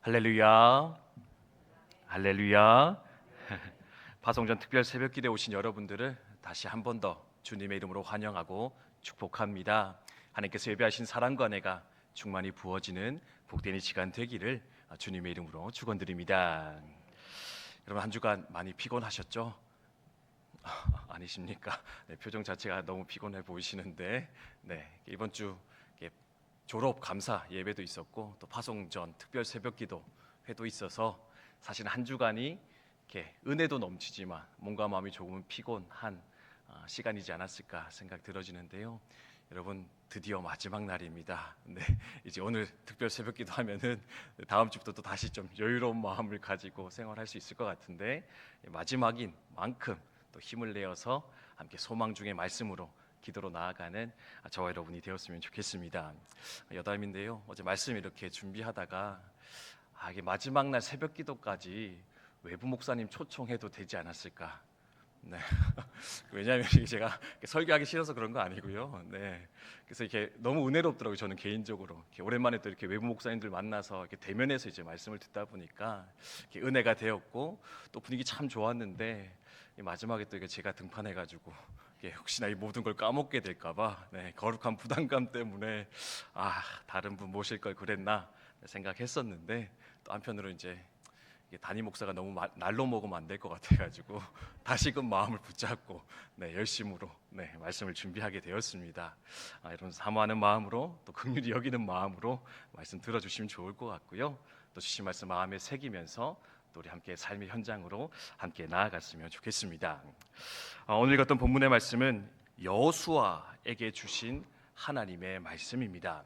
할렐루야, 할렐루야. 파송전 특별 새벽기도에 오신 여러분들을 다시 한 번 더 주님의 이름으로 환영하고 축복합니다. 하나님께서 예배하신 사랑과 은혜가 충만히 부어지는 복된 이 시간 되기를 주님의 이름으로 축원드립니다. 여러분, 한 주간 많이 피곤하셨죠? 아니십니까? 네, 표정 자체가 너무 피곤해 보이시는데, 이번 주 졸업 감사 예배도 있었고 또 파송전 특별 새벽기도 회도 있어서 사실 한 주간이 이렇게 은혜도 넘치지만 몸과 마음이 조금은 피곤한 시간이지 않았을까 생각 들어지는데요. 여러분, 드디어 마지막 날입니다. 이제 오늘 특별 새벽기도 하면은 다음 주부터 또 다시 좀 여유로운 마음을 가지고 생활할 수 있을 것 같은데, 마지막인 만큼 또 힘을 내어서 함께 소망 중의 말씀으로 기도로 나아가는 저와 여러분이 되었으면 좋겠습니다. 여담인데요, 어제 말씀 이렇게 준비하다가 이게 마지막 날 새벽 기도까지 외부 목사님 초청해도 되지 않았을까. 왜냐하면 제가 설교하기 싫어서 그런 거 아니고요. 그래서 이렇게 너무 은혜롭더라고요. 저는 개인적으로 이렇게 오랜만에 또 이렇게 외부 목사님들 만나서 이렇게 대면해서 이제 말씀을 듣다 보니까 이렇게 은혜가 되었고 또 분위기 참 좋았는데, 마지막에 또 이게 제가 등판해가지고 혹시나 이 모든 걸 까먹게 될까봐 거룩한 부담감 때문에 다른 분 모실 걸 그랬나 생각했었는데, 또 한편으로 이제 담임 목사가 너무 날로 먹으면 안 될 것 같아가지고 다시금 마음을 붙잡고 열심으로 말씀을 준비하게 되었습니다. 여러분, 사모하는 마음으로 또 긍휼히 여기는 마음으로 말씀 들어주시면 좋을 것 같고요. 또 주신 말씀 마음에 새기면서 또 우리 함께 삶의 현장으로 함께 나아갔으면 좋겠습니다. 오늘 읽었던 본문의 말씀은 여호수아에게 주신 하나님의 말씀입니다.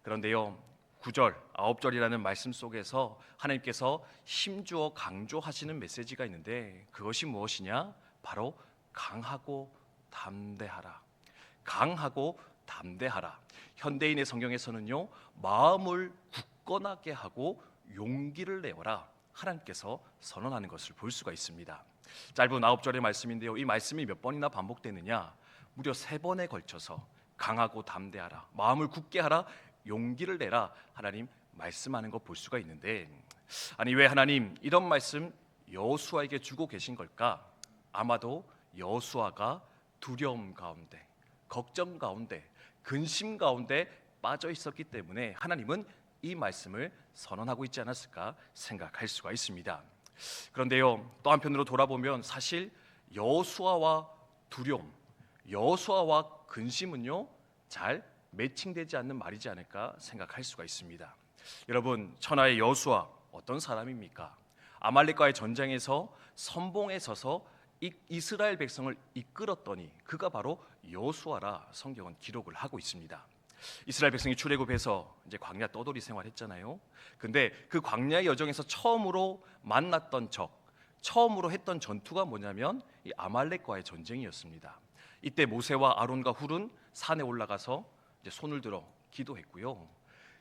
그런데요, 9절, 9절이라는 말씀 속에서 하나님께서 힘주어 강조하시는 메시지가 있는데, 그것이 무엇이냐? 바로 강하고 담대하라. 강하고 담대하라. 현대인의 성경에서는요, 마음을 굳건하게 하고 용기를 내어라, 하나님께서 선언하는 것을 볼 수가 있습니다. 짧은 9절의 말씀인데요, 이 말씀이 몇 번이나 반복되느냐? 무려 3번에 걸쳐서 강하고 담대하라, 마음을 굳게 하라, 용기를 내라, 하나님 말씀하는 거 볼 수가 있는데, 아니 왜 하나님 이런 말씀 여호수아에게 주고 계신 걸까? 아마도 여호수아가 두려움 가운데, 걱정 가운데, 근심 가운데 빠져 있었기 때문에 하나님은 이 말씀을 선언하고 있지 않았을까 생각할 수가 있습니다. 그런데요, 또 한편으로 돌아보면 사실 여호수아와 두려움, 여호수아와 근심은요 잘 매칭되지 않는 말이지 않을까 생각할 수가 있습니다. 여러분, 천하의 여호수아 어떤 사람입니까? 아말렉과의 전쟁에서 선봉에 서서 이스라엘 백성을 이끌었더니 그가 바로 여호수아라 성경은 기록을 하고 있습니다. 이스라엘 백성이 출애굽해서 이제 광야 떠돌이 생활했잖아요. 근데 그 광야의 여정에서 처음으로 만났던 적, 처음으로 했던 전투가 뭐냐면 이 아말렉과의 전쟁이었습니다. 이때 모세와 아론과 훌은 산에 올라가서 이제 손을 들어 기도했고요.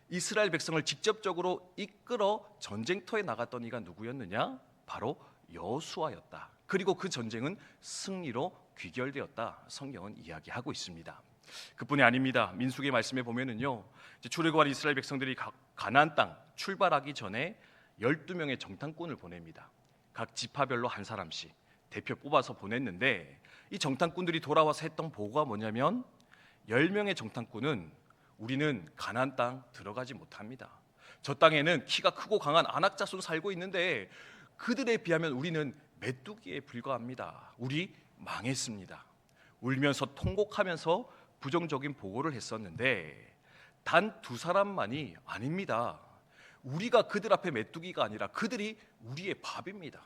이스라엘 백성을 직접적으로 이끌어 전쟁터에 나갔던 이가 누구였느냐? 바로 여호수아였다. 그리고 그 전쟁은 승리로 귀결되었다, 성경은 이야기하고 있습니다. 그뿐이 아닙니다. 민수기 말씀에 보면은요, 출애굽한 이스라엘 백성들이 가나안 땅 출발하기 전에 12명의 정탐꾼을 보냅니다. 각 지파별로 한 사람씩 대표 뽑아서 보냈는데, 이 정탐꾼들이 돌아와서 했던 보고가 뭐냐면 10명의 정탐꾼은 우리는 가나안 땅 들어가지 못합니다. 저 땅에는 키가 크고 강한 안악자손 살고 있는데 그들에 비하면 우리는 메뚜기에 불과합니다. 우리 망했습니다. 울면서 통곡하면서 부정적인 보고를 했었는데, 단 2사람만이 아닙니다. 우리가 그들 앞에 메뚜기가 아니라 그들이 우리의 밥입니다.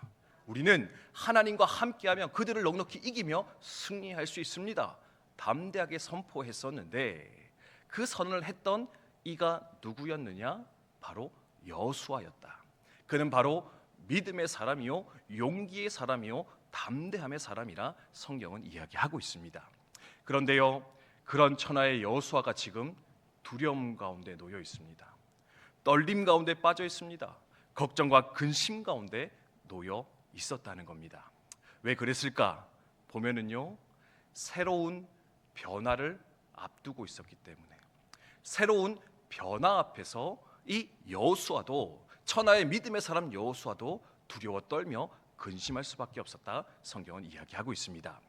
우리는 하나님과 함께하면 그들을 넉넉히 이기며 승리할 수 있습니다. 담대하게 선포했었는데, 그 선언을 했던 이가 누구였느냐? 바로 여호수아였다. 그는 바로 믿음의 사람이요, 용기의 사람이요, 담대함의 사람이라 성경은 이야기하고 있습니다. 그런데요, 그런 천하의 여호수아가 지금 두려움 가운데 놓여 있습니다. 떨림 가운데 빠져 있습니다. 걱정과 근심 가운데 놓여 있었다는 겁니다. 왜 그랬을까? 보면은요, 새로운 변화를 앞두고 있었기 때문에, 새로운 변화 앞에서 이 여호수아도 천하의 믿음의 사람 여호수아도 두려워 떨며 근심할 수밖에 없었다. 성경은 이야기하고 있습니다.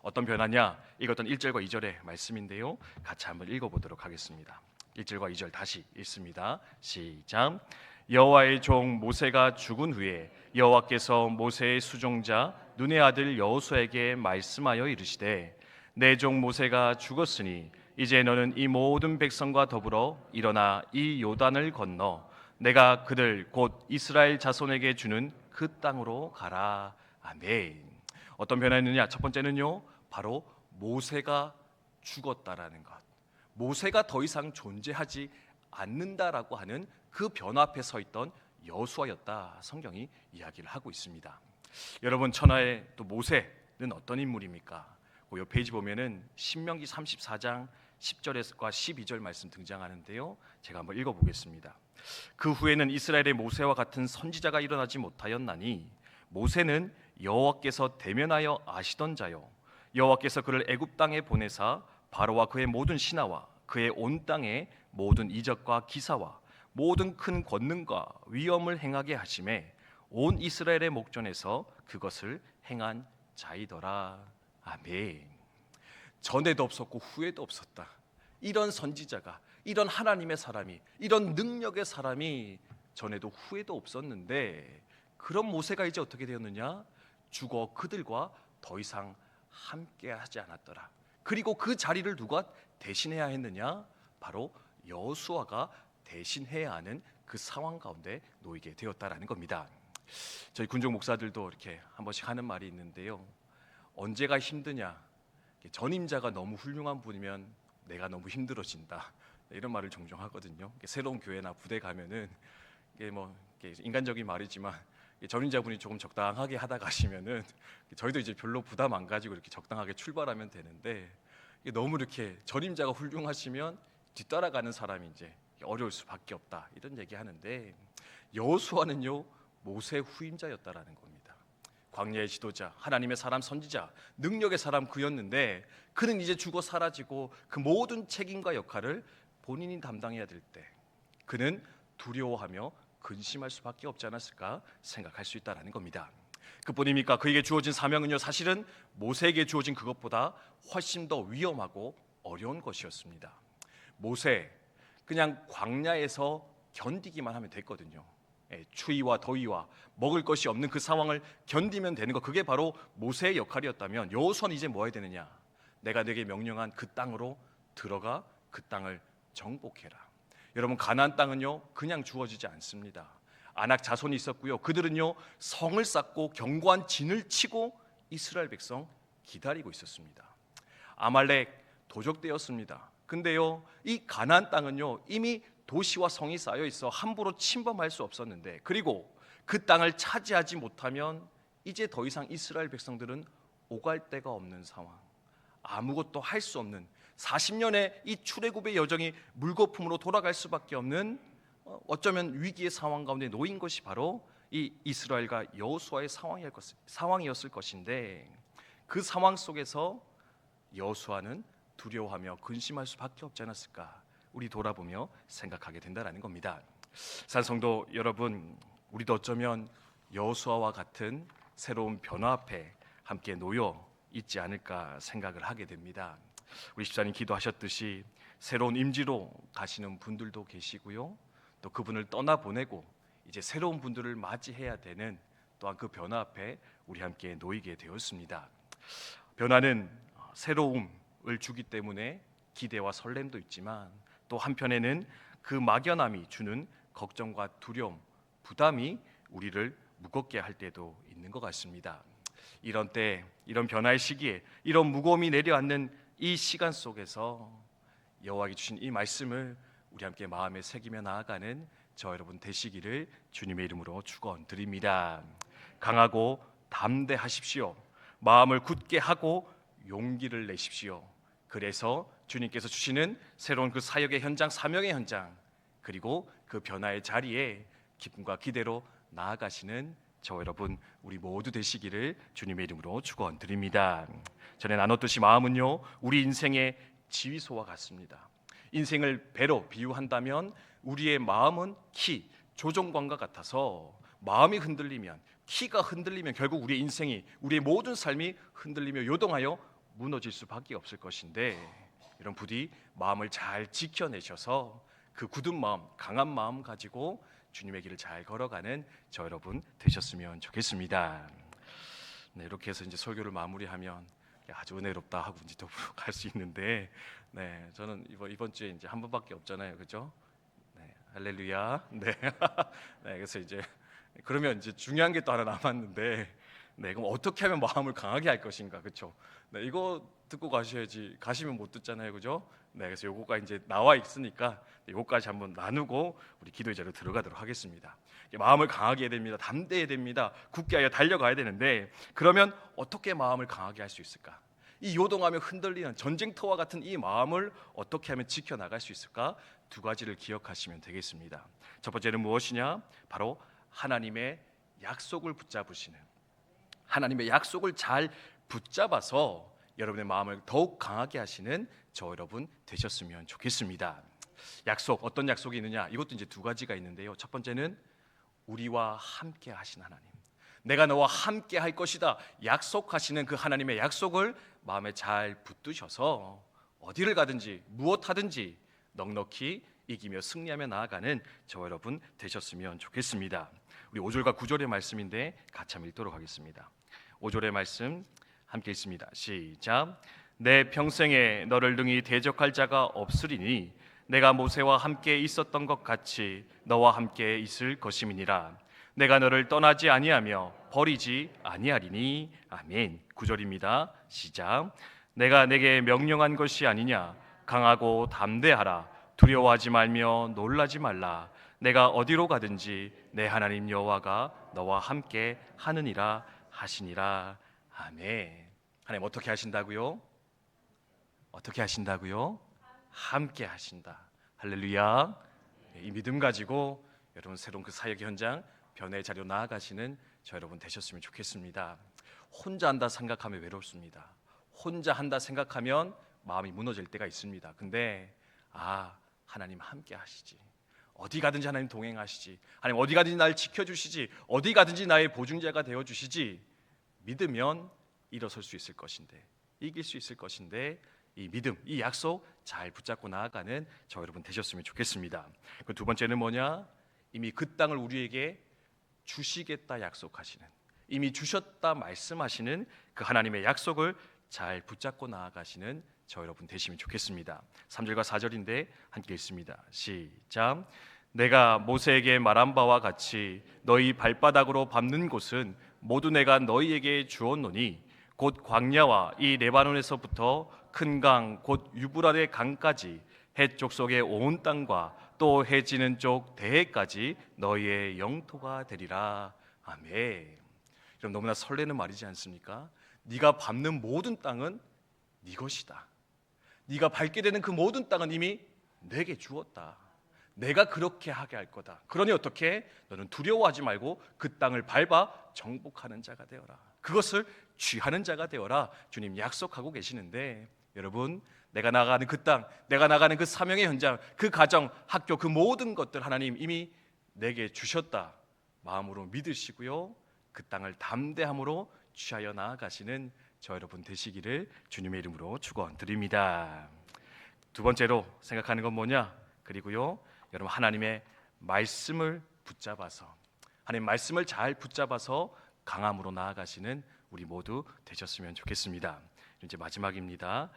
어떤 변화냐? 이것은 1절과 2절의 말씀인데요. 같이 한번 읽어보도록 하겠습니다. 1절과 2절 다시 읽습니다. 시작. 여호와의 종 모세가 죽은 후에 여호와께서 모세의 수종자 눈의 아들 여호수아에게 말씀하여 이르시되 내 종 모세가 죽었으니 이제 너는 이 모든 백성과 더불어 일어나 이 요단을 건너 내가 그들 곧 이스라엘 자손에게 주는 그 땅으로 가라. 아멘. 어떤 변화였느냐? 첫 번째는요, 바로 모세가 죽었다라는 것. 모세가 더 이상 존재하지 않는다라고 하는 그 변화 앞에 서 있던 여호수아였다. 성경이 이야기를 하고 있습니다. 여러분, 천하의 또 모세는 어떤 인물입니까? 그 옆 페이지 보면은 신명기 34장 10절과 12절 말씀 등장하는데요. 제가 한번 읽어보겠습니다. 그 후에는 이스라엘의 모세와 같은 선지자가 일어나지 못하였나니 모세는 여호와께서 대면하여 아시던 자요 여호와께서 그를 애굽 땅에 보내사 바로와 그의 모든 신하와 그의 온 땅의 모든 이적과 기사와 모든 큰 권능과 위엄을 행하게 하심에 온 이스라엘의 목전에서 그것을 행한 자이더라. 아멘. 전에도 없었고 후에도 없었다. 이런 선지자가, 이런 하나님의 사람이, 이런 능력의 사람이 전에도 후에도 없었는데 그런 모세가 이제 어떻게 되었느냐? 죽어 그들과 더 이상 함께하지 않았더라. 그리고 그 자리를 누가 대신해야 했느냐? 바로 여호수아가 대신해야 하는 그 상황 가운데 놓이게 되었다라는 겁니다. 저희 군종 목사들도 이렇게 한 번씩 하는 말이 있는데요. 언제가 힘드냐? 전임자가 너무 훌륭한 분이면 내가 너무 힘들어진다. 이런 말을 종종 하거든요. 새로운 교회나 부대 가면은 이게 뭐 인간적인 말이지만 전임자분이 조금 적당하게 하다 가시면은 저희도 이제 별로 부담 안 가지고 이렇게 적당하게 출발하면 되는데 너무 이렇게 전임자가 훌륭하시면 뒤따라가는 사람이 이제 어려울 수밖에 없다. 이런 얘기하는데 여호수아는요 모세 후임자였다라는 겁니다. 광야의 지도자, 하나님의 사람 선지자, 능력의 사람 그였는데 그는 이제 죽어 사라지고 그 모든 책임과 역할을 본인이 담당해야 될 때 그는 두려워하며 근심할 수밖에 없지 않았을까 생각할 수 있다라는 겁니다. 그뿐입니까? 그에게 주어진 사명은요 사실은 모세에게 주어진 그것보다 훨씬 더 위험하고 어려운 것이었습니다. 모세 그냥 광야에서 견디기만 하면 됐거든요. 추위와 더위와 먹을 것이 없는 그 상황을 견디면 되는 것, 그게 바로 모세의 역할이었다면 여호수아는 이제 뭐 해야 되느냐? 내가 내게 명령한 그 땅으로 들어가 그 땅을 정복해라. 여러분, 가나안 땅은요 그냥 주어지지 않습니다. 아낙 자손이 있었고요, 그들은요 성을 쌓고 견고한 진을 치고 이스라엘 백성 기다리고 있었습니다. 아말렉 도적되었습니다. 근데요 이 가나안 땅은요 이미 도시와 성이 쌓여 있어 함부로 침범할 수 없었는데, 그리고 그 땅을 차지하지 못하면 이제 더 이상 이스라엘 백성들은 오갈 데가 없는 상황, 아무것도 할 수 없는 40년의 이 출애굽의 여정이 물거품으로 돌아갈 수밖에 없는 어쩌면 위기의 상황 가운데 놓인 것이 바로 이 이스라엘과 여호수아의 상황이었을 것인데, 그 상황 속에서 여호수아는 두려워하며 근심할 수밖에 없지 않았을까? 우리 돌아보며 생각하게 된다는 겁니다. 산성도 여러분, 우리도 어쩌면 여호수아와 같은 새로운 변화 앞에 함께 놓여 있지 않을까 생각을 하게 됩니다. 우리 집사님 기도하셨듯이 새로운 임지로 가시는 분들도 계시고요, 또 그분을 떠나보내고 이제 새로운 분들을 맞이해야 되는 또한 그 변화 앞에 우리 함께 놓이게 되었습니다. 변화는 새로움을 주기 때문에 기대와 설렘도 있지만 또 한편에는 그 막연함이 주는 걱정과 두려움, 부담이 우리를 무겁게 할 때도 있는 것 같습니다. 이런 때, 이런 변화의 시기에 이런 무거움이 내려앉는 이 시간 속에서 여호와께 주신 이 말씀을 우리 함께 마음에 새기며 나아가는 저 여러분 되시기를 주님의 이름으로 축원드립니다. 강하고 담대하십시오. 마음을 굳게 하고 용기를 내십시오. 그래서 주님께서 주시는 새로운 그 사역의 현장, 사명의 현장, 그리고 그 변화의 자리에 기쁨과 기대로 나아가시는 저 여러분 우리 모두 되시기를 주님의 이름으로 축원드립니다. 전에 나눴듯이 마음은요 우리 인생의 지휘소와 같습니다. 인생을 배로 비유한다면 우리의 마음은 키, 조종관과 같아서 마음이 흔들리면, 키가 흔들리면 결국 우리의 인생이, 우리의 모든 삶이 흔들리며 요동하여 무너질 수밖에 없을 것인데, 이런 부디 마음을 잘 지켜내셔서 그 굳은 마음, 강한 마음 가지고 주님의 길을 잘 걸어가는 저 여러분 되셨으면 좋겠습니다. 네, 이렇게 해서 이제 설교를 마무리하면 아주 은혜롭다 하고 이제 더불어 갈 수 있는데, 네, 저는 이번 주에 이제 한 번밖에 없잖아요, 그죠? 네, 할렐루야. 네, 네, 그래서 이제 그러면 이제 중요한 게 또 하나 남았는데, 네, 그럼 어떻게 하면 마음을 강하게 할 것인가, 그렇죠? 네, 이거 듣고 가셔야지. 가시면 못 듣잖아요, 그죠? 네, 그래서 요거가 이제 나와 있으니까 요거까지 한번 나누고 우리 기도의 자리로 들어가도록 하겠습니다. 마음을 강하게 해야 됩니다. 담대해야 됩니다. 굳게 하여 달려가야 되는데, 그러면 어떻게 마음을 강하게 할 수 있을까? 이 요동하며 흔들리는 전쟁터와 같은 이 마음을 어떻게 하면 지켜나갈 수 있을까? 두 가지를 기억하시면 되겠습니다. 첫 번째는 무엇이냐? 바로 하나님의 약속을 붙잡으시는, 하나님의 약속을 잘 붙잡아서 여러분의 마음을 더욱 강하게 하시는 저 여러분 되셨으면 좋겠습니다. 약속, 어떤 약속이 있느냐? 이것도 이제 두 가지가 있는데요. 첫 번째는 우리와 함께 하신 하나님, 내가 너와 함께 할 것이다 약속하시는 그 하나님의 약속을 마음에 잘 붙드셔서 어디를 가든지 무엇하든지 넉넉히 이기며 승리하며 나아가는 저 여러분 되셨으면 좋겠습니다. 우리 5절과 9절의 말씀인데 같이 한번 읽도록 하겠습니다. 5절의 말씀 함께 읽습니다. 시작. 내 평생에 너를 능히 대적할 자가 없으리니 내가 모세와 함께 있었던 것 같이 너와 함께 있을 것임이니라. 내가 너를 떠나지 아니하며 버리지 아니하리니. 아멘. 9절입니다. 시작. 내가 내게 명령한 것이 아니냐. 강하고 담대하라. 두려워하지 말며 놀라지 말라. 내가 어디로 가든지 내 하나님 여호와가 너와 함께 하느니라 하시니라. 아멘. 하나님 어떻게 하신다고요? 어떻게 하신다고요? 함께 하신다. 할렐루야. 이 믿음 가지고 여러분 새로운 그 사역의 현장, 변화의 자리로 나아가시는 저 여러분 되셨으면 좋겠습니다. 혼자 한다 생각하면 외롭습니다. 혼자 한다 생각하면 마음이 무너질 때가 있습니다. 근데 하나님 함께 하시지. 어디 가든지 하나님 동행하시지. 하나님 어디 가든지 나를 지켜주시지. 어디 가든지 나의 보증자가 되어주시지. 믿으면 일어설 수 있을 것인데, 이길 수 있을 것인데, 이 믿음, 이 약속 잘 붙잡고 나아가는 저 여러분 되셨으면 좋겠습니다. 그 두 번째는 뭐냐? 이미 그 땅을 우리에게 주시겠다 약속하시는, 이미 주셨다 말씀하시는 그 하나님의 약속을 잘 붙잡고 나아가시는 저 여러분 되시면 좋겠습니다. 3절과 4절인데 함께 읽습니다. 시작. 내가 모세에게 말한 바와 같이 너희 발바닥으로 밟는 곳은 모두 내가 너희에게 주었노니 곧 광야와 이 레바논에서부터 큰 강 곧 유브라데 강까지 해쪽 속의 온 땅과 또 해지는 쪽 대해까지 너희의 영토가 되리라. 아멘. 그럼 너무나 설레는 말이지 않습니까? 네가 밟는 모든 땅은 네 것이다. 네가 밟게 되는 그 모든 땅은 이미 내게 주었다. 내가 그렇게 하게 할 거다. 그러니 어떻게? 너는 두려워하지 말고 그 땅을 밟아 정복하는 자가 되어라. 그것을 취하는 자가 되어라. 주님 약속하고 계시는데, 여러분 내가 나가는 그 땅, 내가 나가는 그 사명의 현장, 그 가정, 학교, 그 모든 것들 하나님 이미 내게 주셨다 마음으로 믿으시고요, 그 땅을 담대함으로 취하여 나아가시는 저 여러분 되시기를 주님의 이름으로 축원드립니다. 두 번째로 생각하는 건 뭐냐? 그리고요, 여러분 하나님의 말씀을 붙잡아서, 하나님 말씀을 잘 붙잡아서 강함으로 나아가시는 우리 모두 되셨으면 좋겠습니다. 이제 마지막입니다.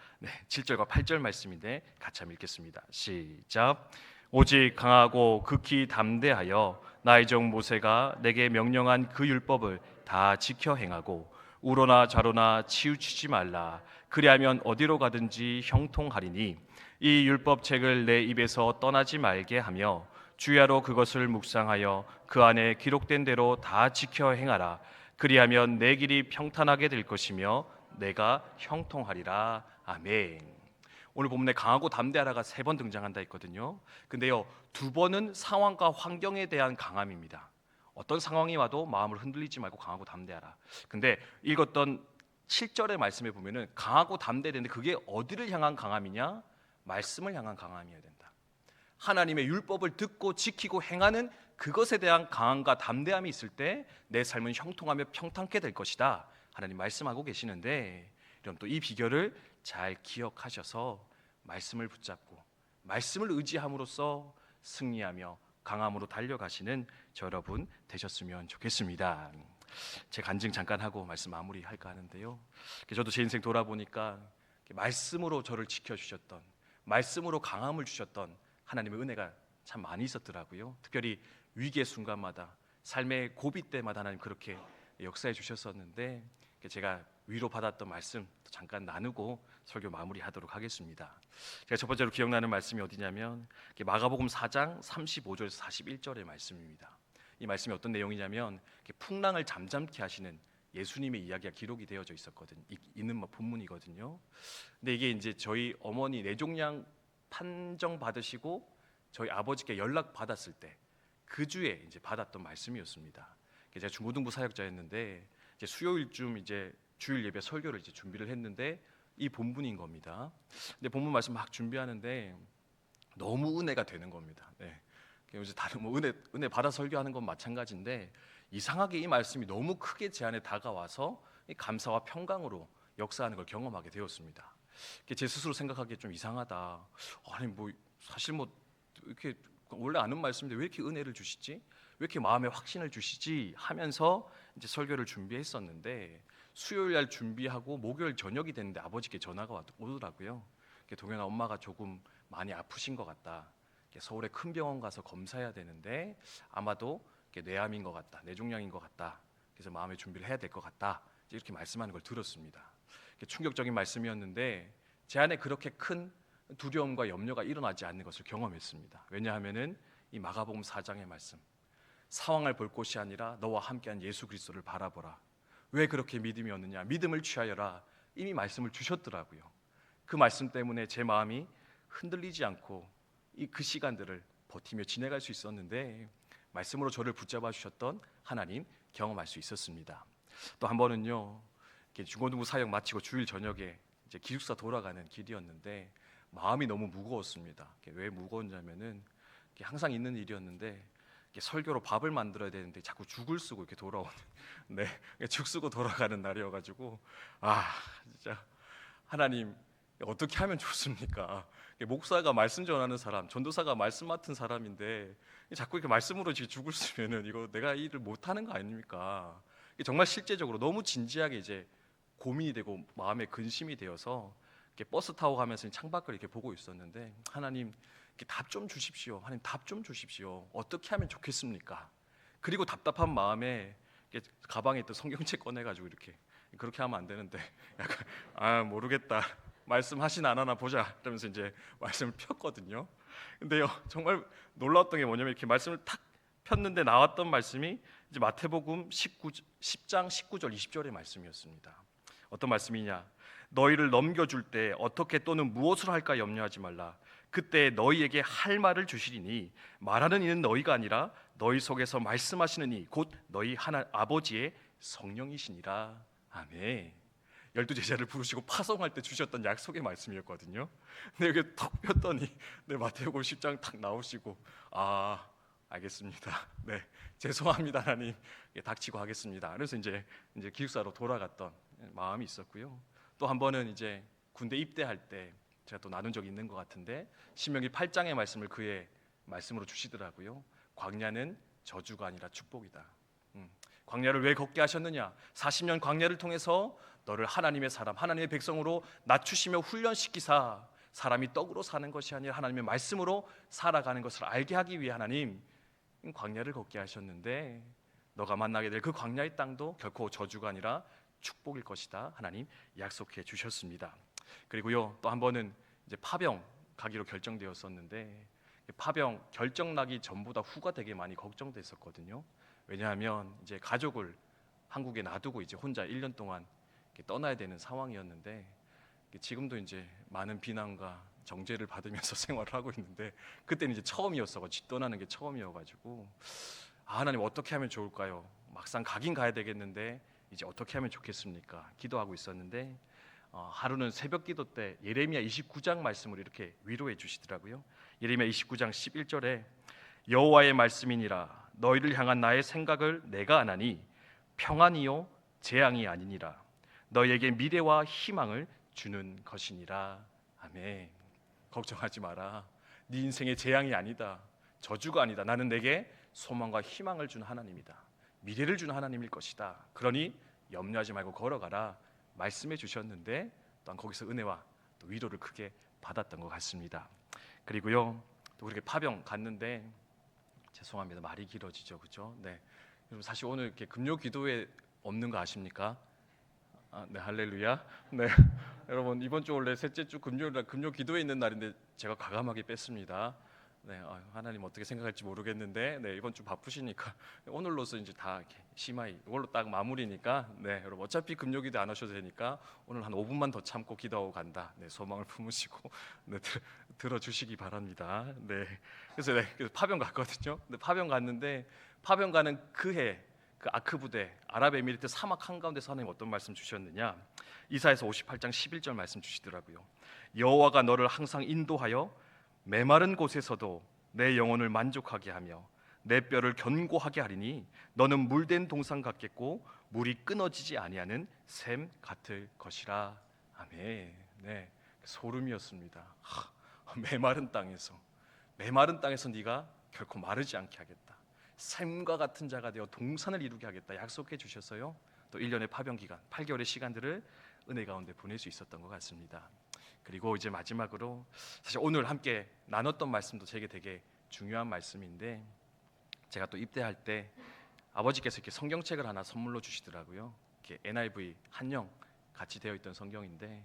7절과 8절 말씀인데 같이 한번 읽겠습니다. 시작. 오직 강하고 극히 담대하여 나의 종 모세가 내게 명령한 그 율법을 다 지켜 행하고 우로나 좌로나 치우치지 말라. 그리하면 어디로 가든지 형통하리니 이 율법책을 내 입에서 떠나지 말게 하며 주야로 그것을 묵상하여 그 안에 기록된 대로 다 지켜 행하라. 그리하면 내 길이 평탄하게 될 것이며 내가 형통하리라. 아멘. 오늘 본문에 강하고 담대하라가 3번 등장한다 했거든요. 근데요, 2번은 상황과 환경에 대한 강함입니다. 어떤 상황이 와도 마음을 흔들리지 말고 강하고 담대하라. 근데 읽었던 7절의 말씀에 보면은 강하고 담대해야 되는데 그게 어디를 향한 강함이냐? 말씀을 향한 강함이어야 된다. 하나님의 율법을 듣고 지키고 행하는 그것에 대한 강함과 담대함이 있을 때 내 삶은 형통하며 평탄케 될 것이다. 하나님 말씀하고 계시는데, 그럼 또 이 비결을 잘 기억하셔서 말씀을 붙잡고 말씀을 의지함으로써 승리하며 강함으로 달려가시는 저 여러분 되셨으면 좋겠습니다. 제 간증 잠깐 하고 말씀 마무리할까 하는데요. 저도 제 인생 돌아보니까 말씀으로 저를 지켜주셨던, 말씀으로 강함을 주셨던 하나님의 은혜가 참 많이 있었더라고요. 특별히 위기의 순간마다, 삶의 고비 때마다 하나님 그렇게 역사해 주셨었는데, 제가 위로받았던 말씀 잠깐 나누고 설교 마무리하도록 하겠습니다. 제가 첫 번째로 기억나는 말씀이 어디냐면 마가복음 4장 35절에서 41절의 말씀입니다. 이 말씀이 어떤 내용이냐면 풍랑을 잠잠케 하시는 예수님의 이야기가 기록이 되어져 있었거든요. 있는 본문이거든요. 근데 이게 이제 저희 어머니 뇌종양 판정 받으시고 저희 아버지께 연락 받았을 때 그 주에 이제 받았던 말씀이었습니다. 제가 중고등부 사역자였는데 이제 수요일쯤 이제 주일 예배 설교를 이제 준비를 했는데 이 본문인 겁니다. 근데 본문 말씀 막 준비하는데 너무 은혜가 되는 겁니다. 네. 이제 다른 뭐 은혜 받아 설교하는 건 마찬가지인데 이상하게 이 말씀이 너무 크게 제 안에 다가와서 이 감사와 평강으로 역사하는 걸 경험하게 되었습니다. 제 스스로 생각하기에 좀 이상하다. 아니 뭐 사실 뭐 이렇게 원래 아는 말씀인데 왜 이렇게 은혜를 주시지? 왜 이렇게 마음에 확신을 주시지? 하면서 이제 설교를 준비했었는데 수요일 날 준비하고 목요일 저녁이 됐는데 아버지께 전화가 오더라고요. 동현아, 엄마가 조금 많이 아프신 것 같다. 서울에 큰 병원 가서 검사해야 되는데 아마도 뇌암인 것 같다, 뇌종양인 것 같다. 그래서 마음의 준비를 해야 될 것 같다. 이렇게 말씀하는 걸 들었습니다. 충격적인 말씀이었는데 제 안에 그렇게 큰 두려움과 염려가 일어나지 않는 것을 경험했습니다. 왜냐하면은 이 마가복음 4장의 말씀, 상황을 볼 곳이 아니라 너와 함께한 예수 그리스도를 바라보라. 왜 그렇게 믿음이 없느냐? 믿음을 취하여라. 이미 말씀을 주셨더라고요. 그 말씀 때문에 제 마음이 흔들리지 않고 그 시간들을 버티며 지내갈 수 있었는데 말씀으로 저를 붙잡아 주셨던 하나님 경험할 수 있었습니다. 또 한 번은요, 중고등부 사역 마치고 주일 저녁에 이제 기숙사 돌아가는 길이었는데 마음이 너무 무거웠습니다. 왜 무거웠냐면은 항상 있는 일이었는데 설교로 밥을 만들어야 되는데 자꾸 죽을 쓰고 이렇게 돌아오는 네, 죽 쓰고 돌아가는 날이어가지고 진짜 하나님 어떻게 하면 좋습니까? 목사가 말씀 전하는 사람, 전도사가 말씀 맡은 사람인데 자꾸 이렇게 말씀으로 죽을 쓰면은 이거 내가 일을 못하는 거 아닙니까? 정말 실제적으로 너무 진지하게 이제 고민이 되고 마음에 근심이 되어서 버스 타고 가면서 창밖을 이렇게 보고 있었는데 하나님 답 좀 주십시오. 하나님 답 좀 주십시오. 어떻게 하면 좋겠습니까? 그리고 답답한 마음에 가방에 있던 성경책 꺼내가지고 이렇게 그렇게 하면 안 되는데 약간 모르겠다. 말씀하시나 안 하나 보자. 이러면서 이제 말씀을 폈거든요. 근데요 정말 놀라웠던 게 뭐냐면 이렇게 말씀을 탁 폈는데 나왔던 말씀이 이제 마태복음 10장 19절 20절의 말씀이었습니다. 어떤 말씀이냐? 너희를 넘겨줄 때 어떻게 또는 무엇을 할까 염려하지 말라. 그때 너희에게 할 말을 주시리니 말하는 이는 너희가 아니라 너희 속에서 말씀하시는 이 곧 너희 하나 아버지의 성령이시니라. 아멘. 12제자를 부르시고 파송할 때 주셨던 약속의 말씀이었거든요. 근데 여기 턱 폈더니 마태복음 10장 탁 나오시고 알겠습니다. 네, 죄송합니다 하나님. 닥치고 하겠습니다. 그래서 이제 기숙사로 돌아갔던 마음이 있었고요. 또 한 번은 이제 군대 입대할 때 제가 또 나눈 적이 있는 것 같은데 신명기 8장의 말씀을 그의 말씀으로 주시더라고요. 광야는 저주가 아니라 축복이다. 광야를 왜 걷게 하셨느냐? 40년 광야를 통해서 너를 하나님의 사람, 하나님의 백성으로 낮추시며 훈련시키사 사람이 떡으로 사는 것이 아니라 하나님의 말씀으로 살아가는 것을 알게 하기 위해 하나님 광야를 걷게 하셨는데 너가 만나게 될 그 광야의 땅도 결코 저주가 아니라 축복일 것이다. 하나님 약속해 주셨습니다. 그리고요 또 한 번은 이제 파병 가기로 결정되었었는데 파병 결정 나기 전보다 후가 되게 많이 걱정됐었거든요. 왜냐하면 이제 가족을 한국에 놔두고 이제 혼자 1년 동안 떠나야 되는 상황이었는데 지금도 이제 많은 비난과 정죄를 받으면서 생활을 하고 있는데 그때는 이제 처음이었어가지고 떠나는 게 처음이어가지고 하나님 어떻게 하면 좋을까요? 막상 가긴 가야 되겠는데 이제 어떻게 하면 좋겠습니까? 기도하고 있었는데 하루는 새벽 기도 때 예레미야 29장 말씀을 이렇게 위로해 주시더라고요. 예레미야 29장 11절에 여호와의 말씀이니라 너희를 향한 나의 생각을 내가 아나니 평안이요 재앙이 아니니라 너희에게 미래와 희망을 주는 것이니라. 아멘. 걱정하지 마라. 네 인생의 재앙이 아니다. 저주가 아니다. 나는 내게 소망과 희망을 주는 하나님이다. 미래를 주는 하나님일 것이다. 그러니 염려하지 말고 걸어가라 말씀해 주셨는데 또한 거기서 은혜와 또 위로를 크게 받았던 것 같습니다. 그리고요 또 그렇게 파병 갔는데 죄송합니다. 말이 길어지죠, 그렇죠? 네. 여러분 사실 오늘 이렇게 금요 기도회 없는 거 아십니까? 네, 할렐루야. 네, 여러분 이번 주 원래 셋째 주 금요일날 금요 기도회 있는 날인데 제가 과감하게 뺐습니다. 네, 하나님 어떻게 생각할지 모르겠는데, 네 이번 주 바쁘시니까 오늘로서 이제 다 이렇게 심하이 이걸로 딱 마무리니까, 네 여러분 어차피 금요 기도 안 하셔도 되니까 오늘 한 5분만 더 참고 기도하고 간다. 네 소망을 품으시고 네 들어주시기 바랍니다. 네, 그래서 파병 갔거든요. 근데 파병 갔는데 파병 가는 그해 그 아크 부대 아랍에미리트 사막 한가운데서 하나님 어떤 말씀 주셨느냐? 이사야서 58장 11절 말씀 주시더라고요. 여호와가 너를 항상 인도하여 메마른 곳에서도 내 영혼을 만족하게 하며 내 뼈를 견고하게 하리니 너는 물된 동산 같겠고 물이 끊어지지 아니하는 샘 같을 것이라. 아멘. 네, 소름이었습니다. 메마른 땅에서 네가 결코 마르지 않게 하겠다. 샘과 같은 자가 되어 동산을 이루게 하겠다 약속해 주셔서요. 또 1년의 파병 기간 8개월의 시간들을 은혜 가운데 보낼 수 있었던 것 같습니다. 그리고 이제 마지막으로 사실 오늘 함께 나눴던 말씀도 제게 되게 중요한 말씀인데, 제가 또 입대할 때 아버지께서 이렇게 성경책을 하나 선물로 주시더라고요. 이렇게 NIV 한영 같이 되어 있던 성경인데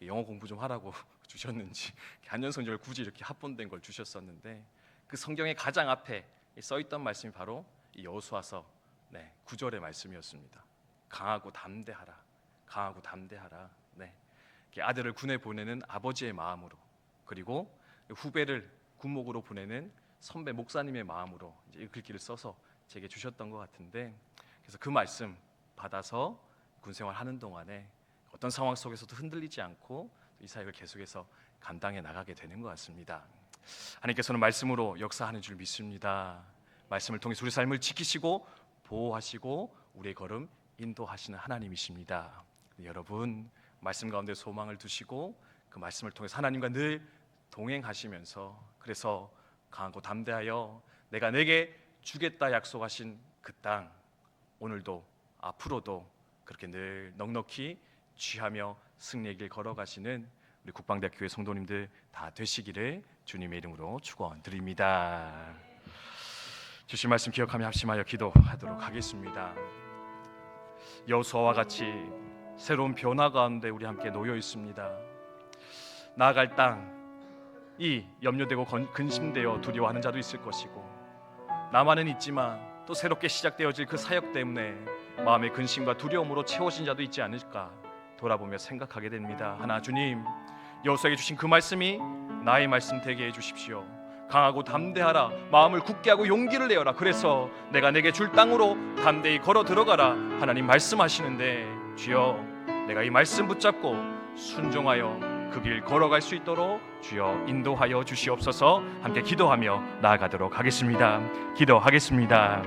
영어 공부 좀 하라고 주셨는지 한영 성경을 굳이 이렇게 합본된 걸 주셨었는데, 그 성경의 가장 앞에 써 있던 말씀이 바로 이 여호수아서 9절의 말씀이었습니다. 강하고 담대하라. 강하고 담대하라. 네. 아들을 군에 보내는 아버지의 마음으로, 그리고 후배를 군목으로 보내는 선배 목사님의 마음으로 이제 글귀를 써서 제게 주셨던 것 같은데, 그래서 그 말씀 받아서 군생활 하는 동안에 어떤 상황 속에서도 흔들리지 않고 이 사역을 계속해서 감당해 나가게 되는 것 같습니다. 하나님께서는 말씀으로 역사하는 줄 믿습니다. 말씀을 통해서 우리 삶을 지키시고 보호하시고 우리의 걸음 인도하시는 하나님이십니다. 여러분 말씀 가운데 소망을 두시고 그 말씀을 통해서 하나님과 늘 동행하시면서, 그래서 강하고 담대하여 내가 내게 주겠다 약속하신 그 땅, 오늘도 앞으로도 그렇게 늘 넉넉히 취하며 승리의 길 걸어가시는 우리 국방대학 교회 성도님들 다 되시기를 주님의 이름으로 축원드립니다. 주신 말씀 기억하며 합심하여 기도하도록 하겠습니다. 여호수아와 같이 새로운 변화 가운데 우리 함께 놓여 있습니다. 나아갈 땅이 염려되고 근심되어 두려워하는 자도 있을 것이고, 나만은 있지만 또 새롭게 시작되어질 그 사역 때문에 마음의 근심과 두려움으로 채워진 자도 있지 않을까 돌아보며 생각하게 됩니다. 하나 주님, 여호수아에게 주신 그 말씀이 나의 말씀 되게 해주십시오. 강하고 담대하라. 마음을 굳게 하고 용기를 내어라. 그래서 내가 내게 줄 땅으로 담대히 걸어 들어가라. 하나님 말씀하시는데, 주여 내가 이 말씀 붙잡고 순종하여 그 길 걸어갈 수 있도록 주여 인도하여 주시옵소서. 함께 기도하며 나아가도록 하겠습니다. 기도하겠습니다.